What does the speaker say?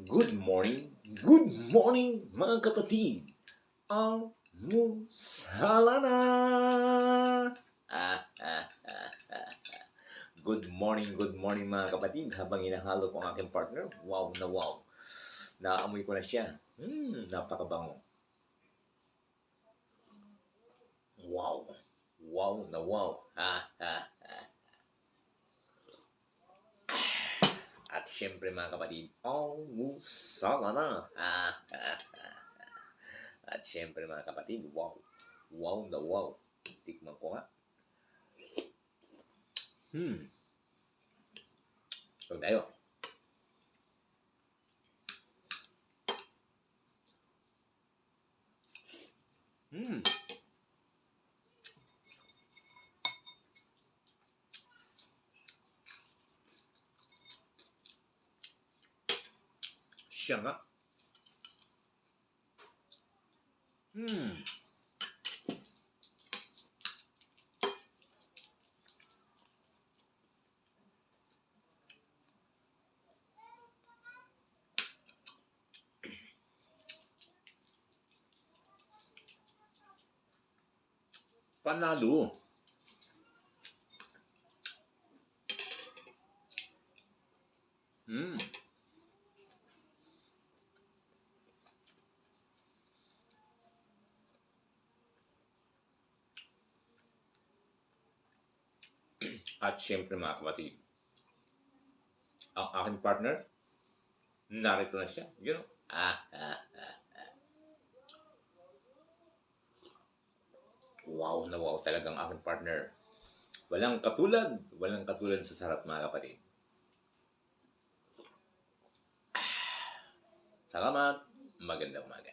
Good morning mga kapatid. Almusala na! Good morning mga kapatid. Habang hinahalo ko ang aking partner, wow na wow. Naamoy ko na siya. Napakabango. Wow. Wow na wow. At syempre mga kapatid, almusala na. At syempre mga kapatid, wow. Wow na wow. Tikman ko nga. Ito tayo. Siya nga. Panalo. At syempre mga kapatid, ang aking partner, narito na siya. You know? Wow na wow talagang aking partner. Walang katulad sa sarap mga kapatid. Salamat, magandang umaga.